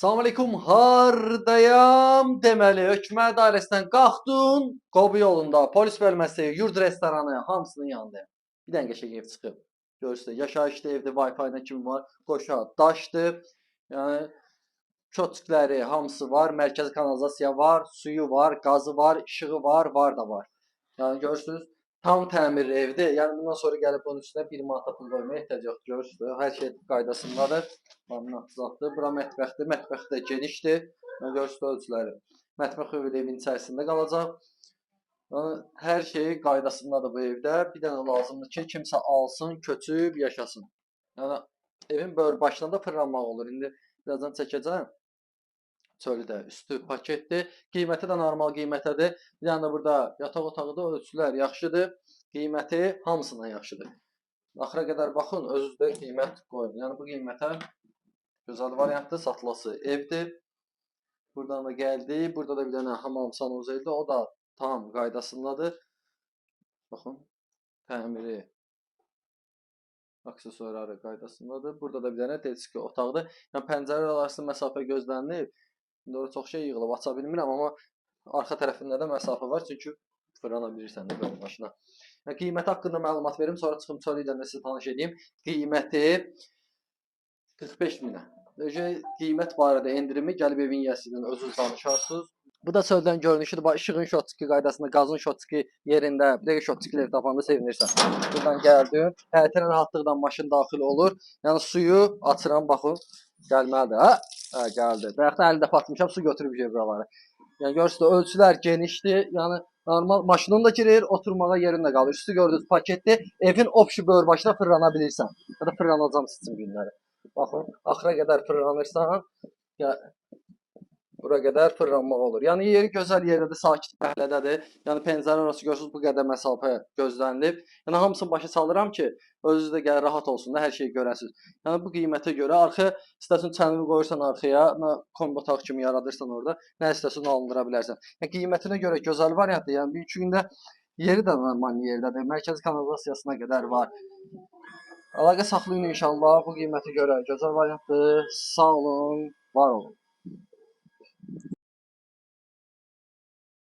Salam aleykum, hardayam deməli, hökumət dairəsindən qalxdın, Qobu yolunda, polis bölməsi, yurd restoranı, hamısının yanındayım. Bir dənə qəşəng ev çıxıb. Görürsünüz, yaşayışlı evdir, Wi-Fi-nə kimi var, qoşa, daşdır. Yəni, çötkləri, hamısı var, mərkəzi kanalizasiya var, suyu var, qazı var, işığı var, var da var. Yəni, görürsünüz, tam təmirli evdir. Yəni, bundan sonra gəlib bunun üstünə 1 manat pul qoymaya ehtiyac yoxdur, görürsünüz. Hər şey qaydasındadır. Laminatdır. Bura mətbəxdir. Mətbəx də genişdir. Yəni, görürsünüz ölçüləri. Mətbəx evin içərisində qalacaq. Yəni, hər şey qaydasındadır bu evdə. Bir dənə lazımdır ki, kimsə alsın, köçüb, yaşasın. Yəni, evin böyür başına da fırlanmaq olur. İndi birazdan çəkəcəm. Çöldə üstü paketdir. Qiyməti də normal qiymətədir. Bir dənə də burada yataq otağı da ölçülər yaxşıdır. Qiyməti hamısından yaxşıdır. Axıra qədər baxın, özünüz də qiymət qoyun. Yəni bu qiymətə gözəl variantdır, satılası evdir. Buradan da gəldi. Burada da bir dənə hamam sanuzelidir. O da tam qaydasındadır. Baxın, təmiri, aksesuarları qaydasındadır. Burada da bir dənə delski otaqdır. Yəni pəncərə arası məsafə gözlənilir. Doğru çox şey yığılıb, aça bilmirəm, amma arxa tərəfində də məsafə var, çünki fırlana bilirsən də böyük maşına. Yəni, qiyməti haqqında məlumat verim, sonra çıxım çölü ilə də sizi tanış edeyim. Qiyməti 45 minə. Qiymət barədə endirimi gəlib evin yəsindən özünüz danışarsınız. Bu da çöldən görünüşüdür. Bax, işığın şotçiki qaydasında, qazın şotçiki yerində, bir dəqiqə şotçikiləri tapanda sevinirsən. Buradan gəldin, həyətə rahatlıqla maşın daxil olur. Yəni suyu açıram, baxın, gəlməlidir. Hə, gəldi. Bayaqdan 50 dəfə atmışam, su götürüb buraları. Yəni görürsünüz, ölçülər genişdir. Yəni normal maşının da girir, oturmağa yerin də qalır. Üstü gördünüz paketdir. Evin opşi böyür başına fırlana bilirsən. Ya da fırlanacam sizin günləri. Baxın, axıra qədər fırlanırsan, ya bura qədər fırlanmaq olur. Yəni yeri gözəl yerdə, sakit bəhlədədir. Yəni pəncərə arası görürsüz bu qədər məsafə gözlənilib. Yəni hamısını başa salıram ki, özünüz də gəl rahat olsun da hər şeyi görəsiniz. Yəni bu qiymətə görə arxa istəsən çənini qoyursan arxaya, nə kombi otaq kimi yaradırsan orada, nə istəsən alındıra bilərsən. Yəni qiymətinə görə gözəl variantdır. Yəni bir iki gündə yeri də normal yerdədir. Mərkəzi kanalizasiyasına qədər var. Əlaqə saxlayın inşallah bu qiymətə görə. Gözəl variantdır. Sağ olun, var olun.